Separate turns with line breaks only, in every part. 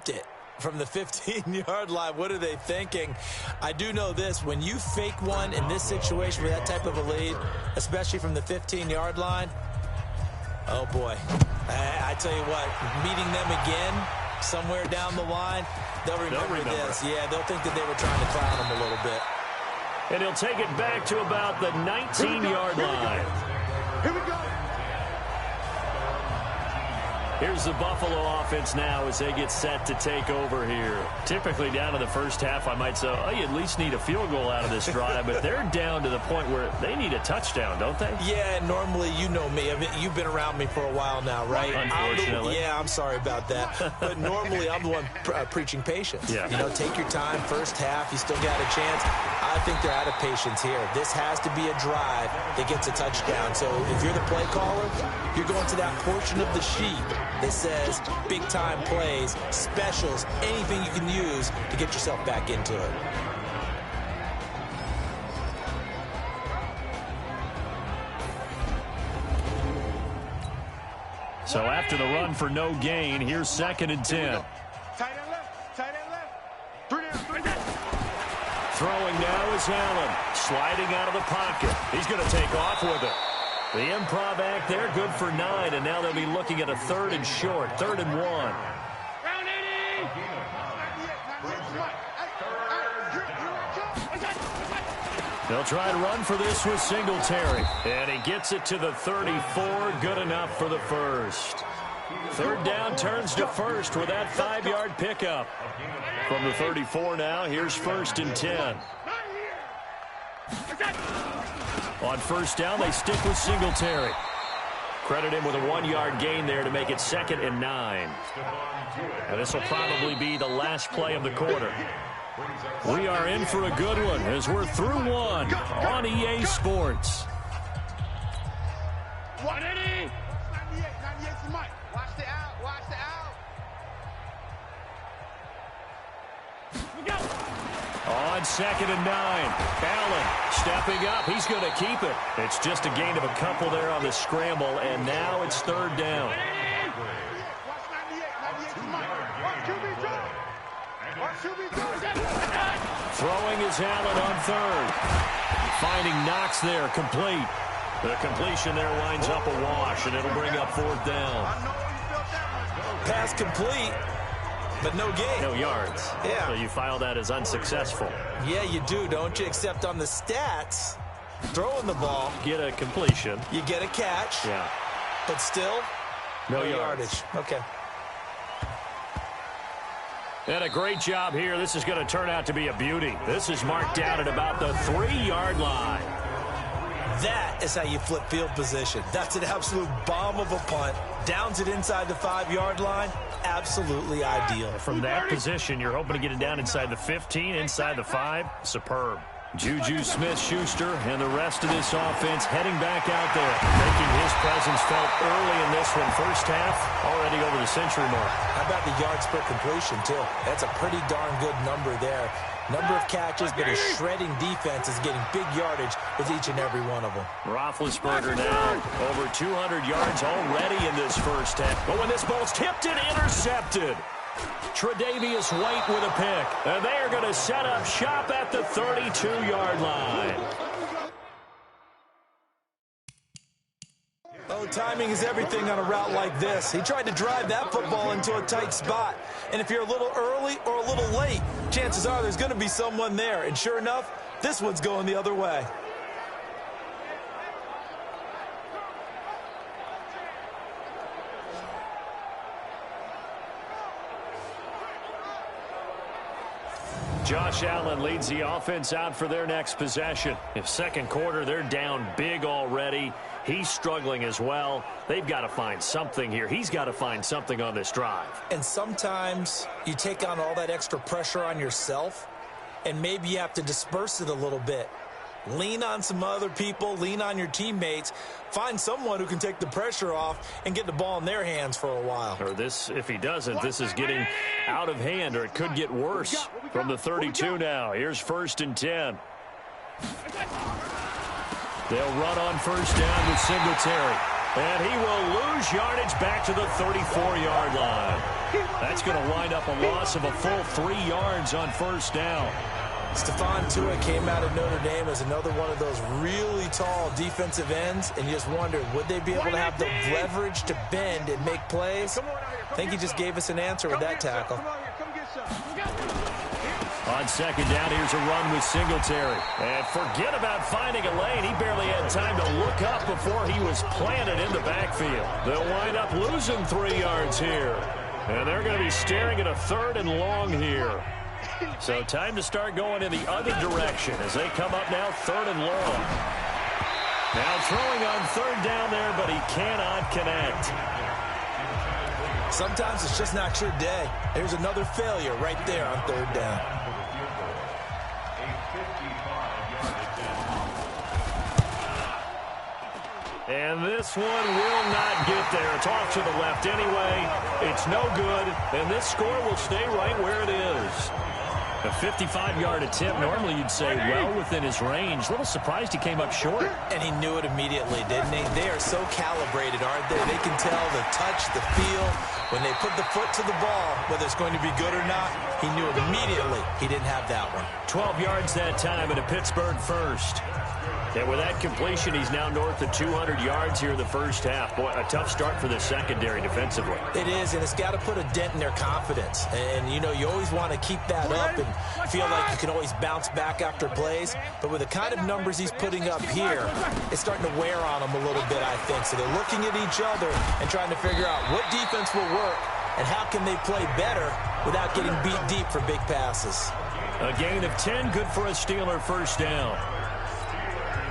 attempt it from the 15-yard line. What are they thinking? I do know this. When you fake one in this situation with that type of a lead, especially from the 15-yard line, oh, boy. I tell you what, meeting them again somewhere down the line, they'll remember this. Yeah, they'll think that they were trying to clown them a little bit.
And he'll take it back to about the 19-yard line.
Here we go.
Here's the Buffalo offense now as they get set to take over here. Typically down to the first half, I might say, oh, you at least need a field goal out of this drive, but they're down to the point where they need a touchdown, don't they?
Yeah, normally, you know me. I mean, you've been around me for a while now, right?
Unfortunately.
I'm sorry about that. But normally, I'm the one preaching patience.
Yeah.
You know, take your time. First half, you still got a chance. I think they're out of patience here. This has to be a drive that gets a touchdown. So if you're the play caller, you're going to that portion of the sheet that says big-time plays, specials, anything you can use to get yourself back into it.
So after the run for no gain, here's 2nd and 10.
Tight end left. Tight end left. 3 down. 3 down.
Throwing now is Allen. Sliding out of the pocket. He's going to take off with it. The improv act there, good for 9, and now they'll be looking at a 3rd and short, 3rd and 1.
Round 80.
They'll try to run for this with Singletary, and he gets it to the 34, good enough for the first. 3rd down turns to first with that 5-yard pickup. From the 34 now, here's 1st and 10. On 1st down, they stick with Singletary. Credit him with a 1-yard gain there to make it 2nd and 9. And this will probably be the last play of the quarter. We are in for a good one as we're through one on EA Sports.
180. 98 for Mike. Watch the out. Watch the out. We go.
On 2nd and 9, Allen stepping up. He's going to keep it. It's just a gain of a couple there on the scramble, and now it's 3rd down. Throwing is Allen on 3rd. Finding Knox there, complete. The completion there winds up a wash, and it'll bring up 4th down.
Pass complete. But no gain.
No yards.
Yeah.
So you file that as unsuccessful.
Yeah, you do, don't you? Except on the stats, throwing the ball,
Get a completion.
you get a catch,
Yeah.
but still,
No
yardage. Okay.
And a great job here. This is going to turn out to be a beauty. This is marked down at about the 3-yard line.
That is how you flip field position. That's an absolute bomb of a punt. Downs it inside the 5-yard line. Absolutely ideal.
From that position, you're hoping to get it down inside the 15, inside the 5. Superb. Juju Smith-Schuster and the rest of this offense heading back out there, making his presence felt early in this one. First half, already over the century mark.
How about the yards per completion, too? That's a pretty darn good number there. Number of catches, but a shredding defense is getting big yardage with each and every one of them.
Roethlisberger now over 200 yards already in this first half. But when this ball's tipped and intercepted, Tre'Davious White with a pick. And they are going to set up shop at the 32-yard line.
Oh, timing is everything on a route like this. He tried to drive that football into a tight spot. And if you're a little early or a little late, chances are there's going to be someone there. And sure enough, this one's going the other way.
Josh Allen leads the offense out for their next possession. In second quarter, they're down big already. He's struggling as well. They've got to find something here. He's got to find something on this drive.
And sometimes you take on all that extra pressure on yourself, and maybe you have to disperse it a little bit. Lean on some other people, lean on your teammates, find someone who can take the pressure off and get the ball in their hands for a while.
Or this, if he doesn't, this is getting out of hand, or it could get worse. From the 32 now, here's 1st and 10. They'll run on 1st down with Singletary. And he will lose yardage back to the 34-yard line. That's going to wind up a loss of a full 3 yards on first down.
Stephon Tuitt came out of Notre Dame as another one of those really tall defensive ends, and you just wondered, would they be able to have the leverage to bend and make plays? I think he just gave us an answer with that tackle.
On second down, here's a run with Singletary. And forget about finding a lane. He barely had time to look up before he was planted in the backfield. They'll wind up losing 3 yards here. And they're going to be staring at a 3rd and long here. So time to start going in the other direction as they come up now 3rd and long. Now throwing on 3rd down there, but he cannot connect.
Sometimes it's just not your day. There's another failure right there on 3rd down.
And this one will not get there. It's off to the left anyway. It's no good, and this score will stay right where it is. A 55-yard attempt, normally you'd say well within his range. A little surprised he came up short.
And he knew it immediately, didn't he? They are so calibrated, aren't they? They can tell the touch, the feel. When they put the foot to the ball, whether it's going to be good or not, he knew immediately he didn't have that one.
12 yards that time and a Pittsburgh first. And with that completion, he's now north of 200 yards here in the first half. Boy, a tough start for the secondary defensively.
It is, and it's got to put a dent in their confidence. And, you know, you always want to keep that up and feel like you can always bounce back after plays. But with the kind of numbers he's putting up here, it's starting to wear on them a little bit, I think. So they're looking at each other and trying to figure out what defense will work and how can they play better without getting beat deep for big passes.
A gain of 10, good for a Steeler first down.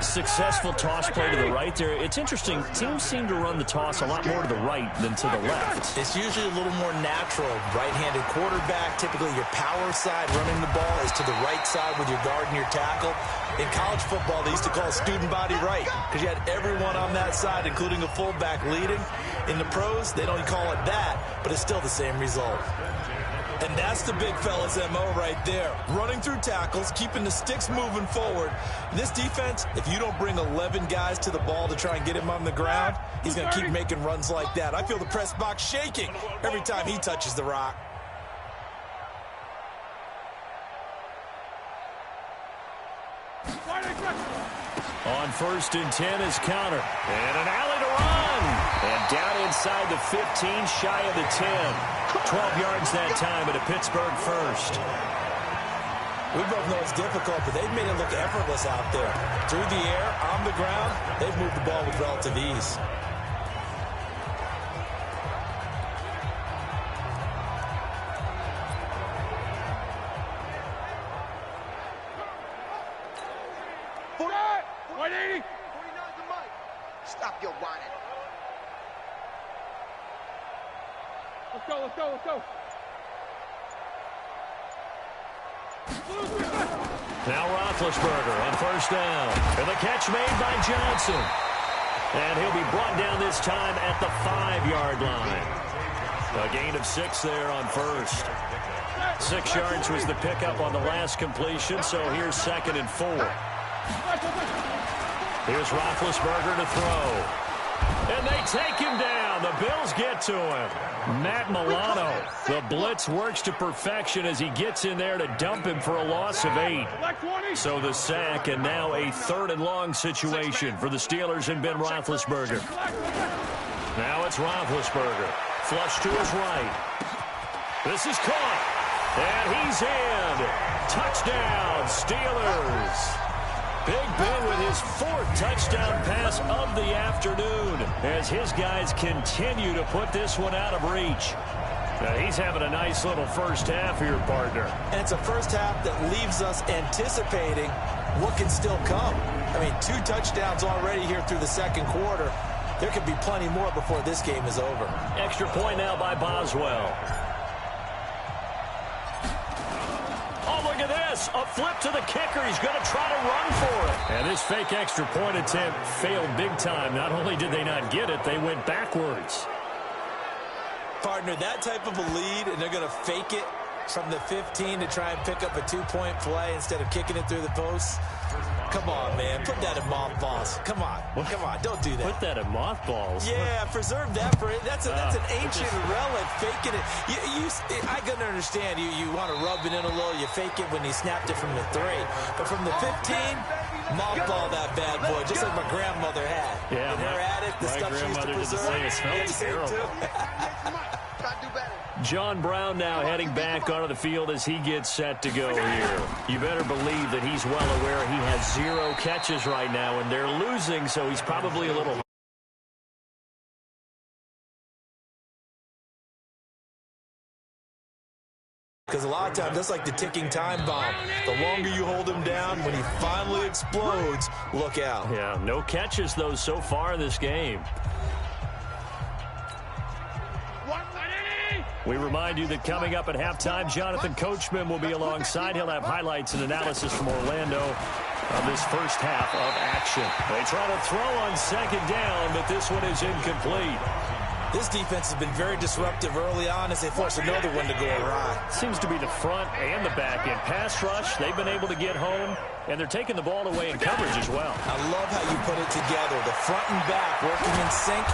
Successful toss play to the right there. It's interesting. Teams seem to run the toss a lot more to the right than to the left.
It's usually a little more natural. Right-handed quarterback, typically your power side running the ball is to the right side with your guard and your tackle. In college football, they used to call it student body right because you had everyone on that side, including a fullback leading. In the pros, they don't call it that, but it's still the same result. And that's the big fella's MO right there. Running through tackles, keeping the sticks moving forward. And this defense, if you don't bring 11 guys to the ball to try and get him on the ground, he's going to keep making runs like that. I feel the press box shaking every time he touches the rock.
On 1st and 10 is counter. And an alley to run. And down inside the 15, shy of the 10. 12 yards that time at a Pittsburgh first.
We both know it's difficult, but they've made it look effortless out there. Through the air, on the ground, they've moved the ball with relative ease.
Stop your whining.
Let's go, let's go, let's go.
Now Roethlisberger on 1st down. And the catch made by Johnson. And he'll be brought down this time at the 5-yard line. A gain of 6 there on 1st. 6 yards was the pickup on the last completion, so here's 2nd and 4. Here's Roethlisberger to throw. And they take him down. The Bills get to him. Matt Milano. The blitz works to perfection as he gets in there to dump him for a loss of 8. So the sack, and now a 3rd and long situation for the Steelers and Ben Roethlisberger. Now it's Roethlisberger. Flush to his right. This is caught. And he's in. Touchdown, Steelers. Big Ben with his 4th touchdown pass of the afternoon as his guys continue to put this one out of reach. Now he's having a nice little first half here, partner.
And it's a first half that leaves us anticipating what can still come. I mean, 2 touchdowns already here through the 2nd quarter. There could be plenty more before this game is over.
Extra point now by Boswell. Look at this. A flip to the kicker. He's going to try to run for it. And this fake extra point attempt failed big time. Not only did they not get it, they went backwards.
Partner, that type of a lead, and they're going to fake it. from the 15 to try and pick up a 2-point play instead of kicking it through the post. Come on, man. Put that in mothballs. Come on. Come on. Don't do that.
Put that in mothballs?
Yeah, preserve that for it. That's an ancient relic. Faking it. I can understand. You want to rub it in a little. You fake it when he snapped it from the 3. But from the 15, mothball that bad boy, just like my grandmother had.
Yeah,
her at it, the stuff she used to preserve.
It smells terrible. John Brown now heading back onto the field as he gets set to go here. You better believe that he's well aware he has 0 catches right now, and they're losing, so he's probably a little...
Because a lot of times, that's like the ticking time bomb. The longer you hold him down, when he finally explodes, look out.
Yeah, no catches, though, so far in this game. We remind you that coming up at halftime, Jonathan Coachman will be alongside. He'll have highlights and analysis from Orlando of this first half of action. They try to throw on second down, but this one is incomplete.
This defense has been very disruptive early on as they force another one to go awry.
Seems to be the front and the back end. Pass rush, they've been able to get home, and they're taking the ball away in coverage as well.
I love how you put it together. The front and back working in sync,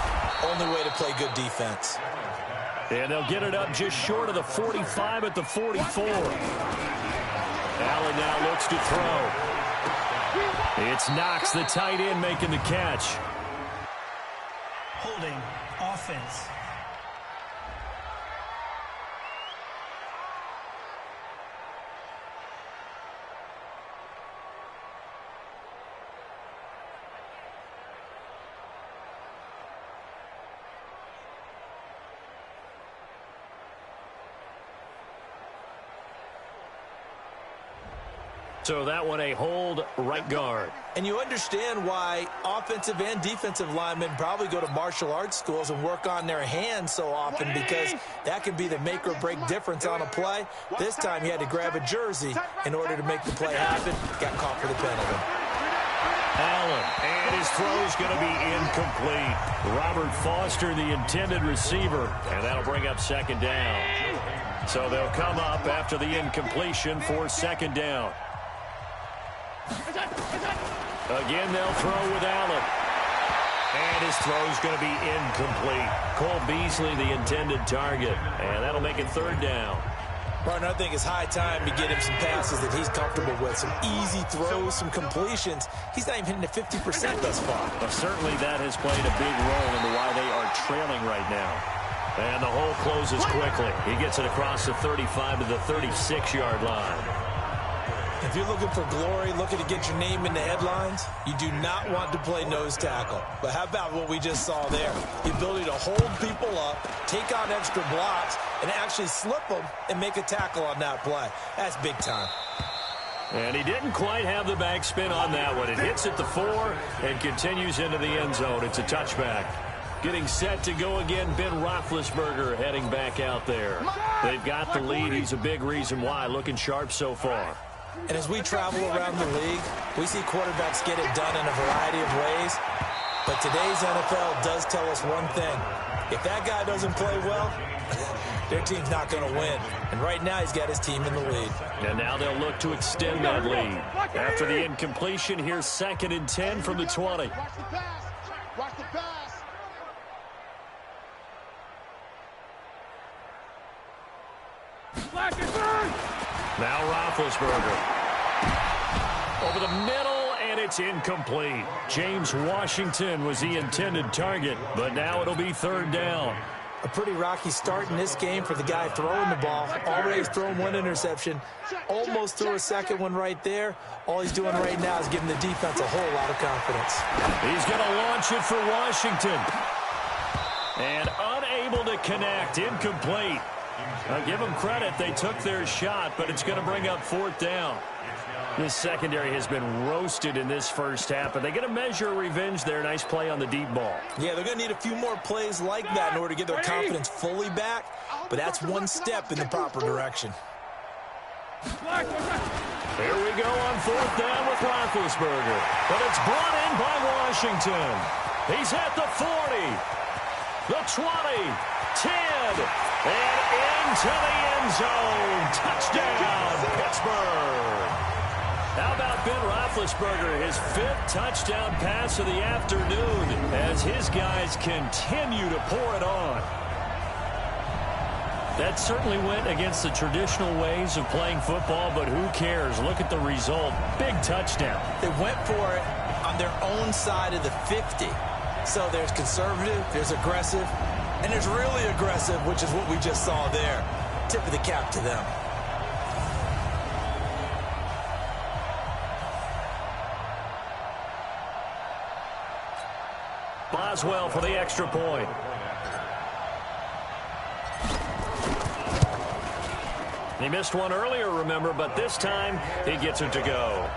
only way to play good defense.
And they'll get it up just short of the 45 at the 44. Allen now looks to throw. It's Knox, the tight end, making the catch.
Holding offense.
So that one a hold right guard.
And you understand why offensive and defensive linemen probably go to martial arts schools and work on their hands so often, because that can be the make or break difference on a play. This time he had to grab a jersey in order to make the play happen. Got caught for the penalty.
Allen, and his throw's going to be incomplete. Robert Foster, the intended receiver, and that'll bring up second down. So they'll come up after the incompletion for second down. Again, they'll throw with Allen. And his throw's going to be incomplete. Cole Beasley, the intended target. And that'll make it third down.
Martin, I think it's high time to get him some passes that he's comfortable with. Some easy throws, some completions. He's not even hitting the 50% thus far.
Well, certainly that has played a big role into why they are trailing right now. And the hole closes quickly. He gets it across the 35 to the 36-yard line.
If you're looking for glory, looking to get your name in the headlines, you do not want to play nose tackle. But how about what we just saw there? The ability to hold people up, take on extra blocks, and actually slip them and make a tackle on that play. That's big time.
And he didn't quite have the backspin on that one. It hits at the 4 and continues into the end zone. It's a touchback. Getting set to go again, Ben Roethlisberger heading back out there. They've got the lead. He's a big reason why. Looking sharp so far.
And as we travel around the league, we see quarterbacks get it done in a variety of ways. But today's NFL does tell us one thing. If that guy doesn't play well, their team's not going to win. And right now, he's got his team in the lead.
And now they'll look to extend that lead. After the incompletion, here's 2nd and 10 from the 20.
Watch the pass. Watch the pass.
Now Roethlisberger. Over the middle, and it's incomplete. James Washington was the intended target, but now it'll be third down.
A pretty rocky start in this game for the guy throwing the ball. Already thrown one interception. Almost threw a second one right there. All he's doing right now is giving the defense a whole lot of confidence.
He's going to launch it for Washington. And unable to connect. Incomplete. I'll give them credit. They took their shot, but it's going to bring up fourth down. This secondary has been roasted in this first half, but they get a measure of revenge there. Nice play on the deep ball.
Yeah, they're going to need a few more plays like that in order to get their confidence fully back, but that's one step in the proper direction.
There we go on fourth down with Roethlisberger, but it's brought in by Washington. He's at the 40, the 20, And into the end zone. Touchdown, Pittsburgh. How about Ben Roethlisberger, his 5th touchdown pass of the afternoon as his guys continue to pour it on. That certainly went against the traditional ways of playing football, but who cares? Look at the result. Big touchdown.
They went for it on their own side of the 50. So there's conservative, there's aggressive, and there's really aggressive, which is what we just saw there. Tip of the cap to them.
Boswell for the extra point. He missed one earlier, remember, but this time he gets it to go.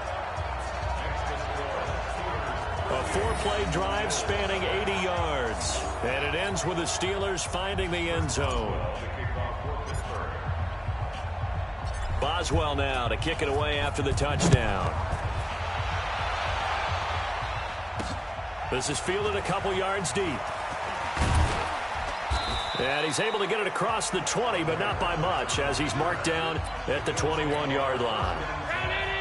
A 4-play drive spanning 80 yards. And it ends with the Steelers finding the end zone. Boswell now to kick it away after the touchdown. This is fielded a couple yards deep. And he's able to get it across the 20, but not by much, as he's marked down at the 21-yard line.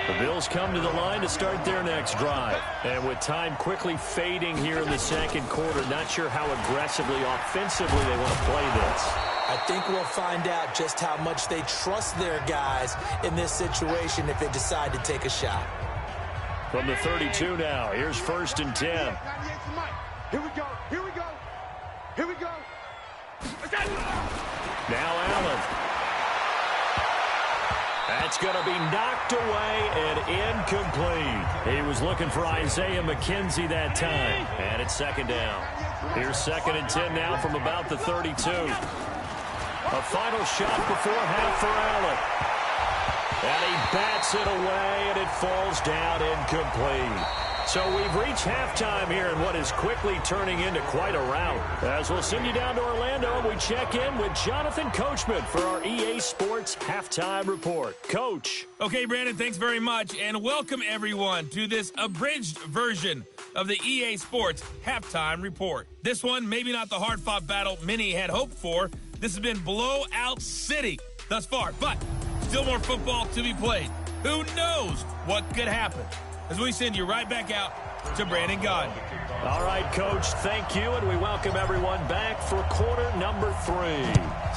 The Bills come to the line to start their next drive. And with time quickly fading here in the second quarter, not sure how aggressively, offensively they want to play this.
I think we'll find out just how much they trust their guys in this situation if they decide to take a shot.
From the 32 now, here's 1st and 10.
Here we go. Here we go. Here we go.
Now Allen. That's going to be knocked away and incomplete. He was looking for Isaiah McKenzie that time. And it's 2nd down. Here's 2nd and 10 now from about the 32. A final shot before half for Allen. And he bats it away, and it falls down incomplete. So we've reached halftime here in what is quickly turning into quite a rout. As we'll send you down to Orlando, and we check in with Jonathan Coachman for our EA Sports Halftime Report. Coach.
Okay, Brandon, thanks very much, and welcome everyone to this abridged version of the EA Sports Halftime Report. This one, maybe not the hard-fought battle many had hoped for. This has been blowout city thus far, but still more football to be played. Who knows what could happen? As we send you right back out to Brandon Gaudin.
All right, Coach, thank you, and we welcome everyone back for quarter number 3.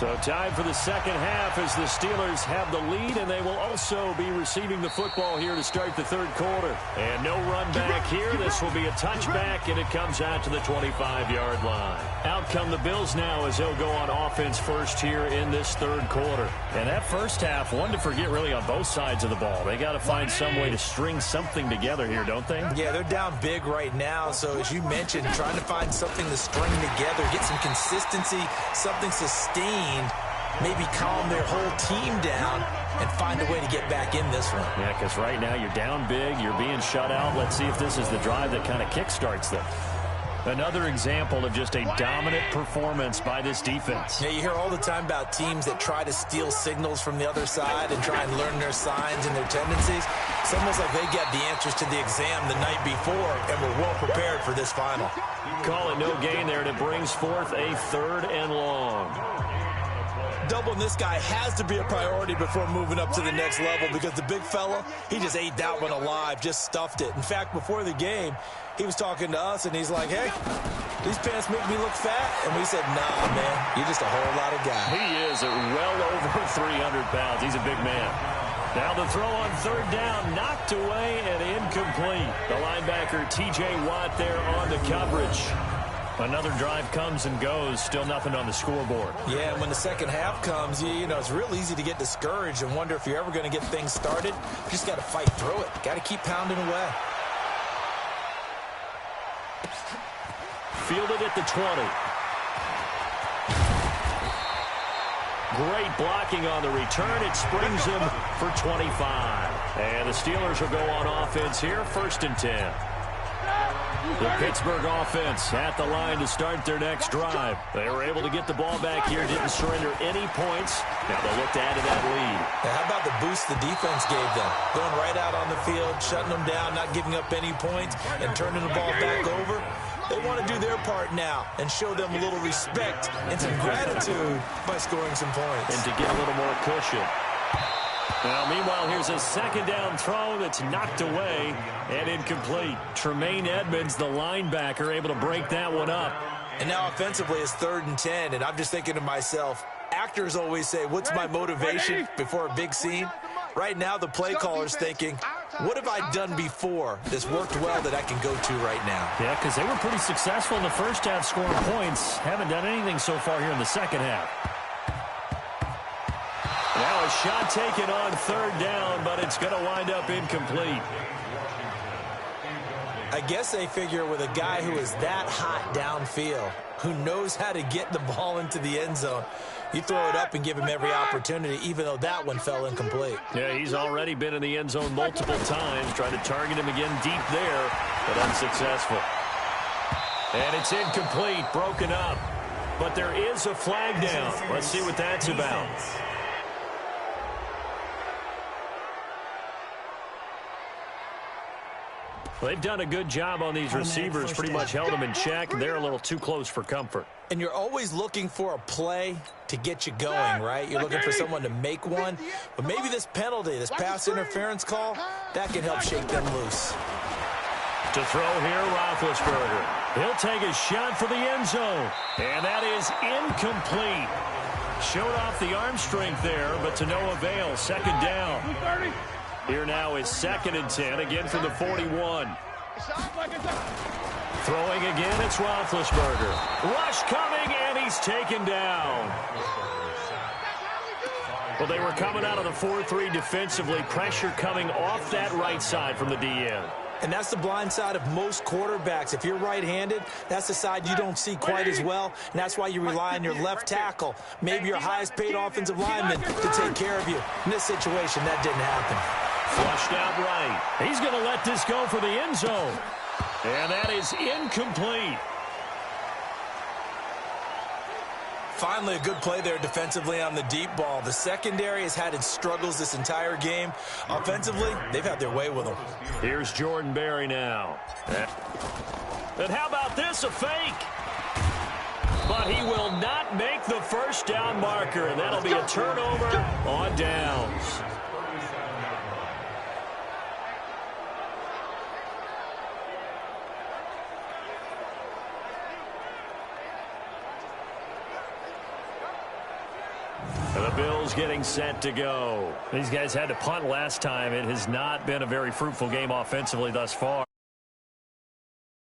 So time for the second half as the Steelers have the lead, and they will also be receiving the football here to start the third quarter. And no run back here. This will be a touchback, and it comes out to the 25-yard line. Out come the Bills now as they'll go on offense first here in this third quarter. And that first half, one to forget really on both sides of the ball. They got to find some way to string something together here, don't they?
Yeah, they're down big right now, so as you mentioned, trying to find something to string together, get some consistency, something sustained, maybe calm their whole team down and find a way to get back in this one.
Yeah, because right now you're down big, you're being shut out. Let's see if this is the drive that kind of kickstarts them. Another example of just a dominant performance by this defense.
Yeah, you hear all the time about teams that try to steal signals from the other side and try and learn their signs and their tendencies. It's almost like they get the answers to the exam the night before and were well prepared for this final.
Call it no gain there, and it brings forth a 3rd and long.
Doubling this guy has to be a priority before moving up to the next level because the big fella, he just ate that one alive, just stuffed it. In fact, before the game, he was talking to us, and he's like, hey, these pants make me look fat. And we said, nah, man, you're just a whole lot of guy.
He is well over 300 pounds. He's a big man. Now the throw on 3rd down, knocked away and incomplete. The linebacker, T.J. Watt, there on the coverage. Another drive comes and goes, still nothing on the scoreboard.
Yeah, and when the second half comes, you know, it's real easy to get discouraged and wonder if you're ever going to get things started. You just got to fight through it. Got to keep pounding away.
Fielded at the 20. Great blocking on the return. It springs him for 25. And the Steelers will go on offense here, 1st and 10. The Pittsburgh offense at the line to start their next drive. They were able to get the ball back here, didn't surrender any points. Now they'll look to add to that lead.
Now, how about the boost the defense gave them? Going right out on the field, shutting them down, not giving up any points, and turning the ball back over. They want to do their part now and show them a little respect and some gratitude by scoring some points.
And to get a little more cushion. Now, meanwhile, here's a second down throw that's knocked away and incomplete. Tremaine Edmonds, the linebacker, able to break that one up.
And now offensively it's 3rd and 10, and I'm just thinking to myself, actors always say, what's my motivation before a big scene? Right now the play caller's thinking, what have I done before that's worked well that I can go to right now?
Yeah, because they were pretty successful in the first half scoring points. Haven't done anything so far here in the second half. Now a shot taken on 3rd down, but it's going to wind up incomplete.
I guess they figure with a guy who is that hot downfield, who knows how to get the ball into the end zone, you throw it up and give him every opportunity, even though that one fell incomplete.
Yeah, he's already been in the end zone multiple times, trying to target him again deep there, but unsuccessful. And it's incomplete, broken up. But there is a flag down. Let's see what that's about. They've done a good job on these receivers, pretty much held them in check. They're a little too close for comfort.
And you're always looking for a play to get you going, right? You're looking for someone to make one. But maybe this penalty, this pass interference call, that can help shake them loose.
To throw here, Roethlisberger. He'll take a shot for the end zone. And that is incomplete. Showed off the arm strength there, but to no avail. 2nd down. Here now is 2nd and 10, again from the 41. Throwing again, it's Roethlisberger. Rush coming, and he's taken down. Well, they were coming out of the 4-3 defensively. Pressure coming off that right side from the DN.
And that's the blind side of most quarterbacks. If you're right-handed, that's the side you don't see quite as well, and that's why you rely on your left tackle, maybe your highest-paid offensive lineman, to take care of you. In this situation, that didn't happen.
Flushed out right. He's going to let this go for the end zone. And that is incomplete.
Finally, a good play there defensively on the deep ball. The secondary has had its struggles this entire game. Offensively, they've had their way with them.
Here's Jordan Berry now. And how about this, a fake? But he will not make the first down marker, and that'll be a turnover on downs. And the Bills getting set to go. These guys had to punt last time. It has not been a very fruitful game offensively thus far.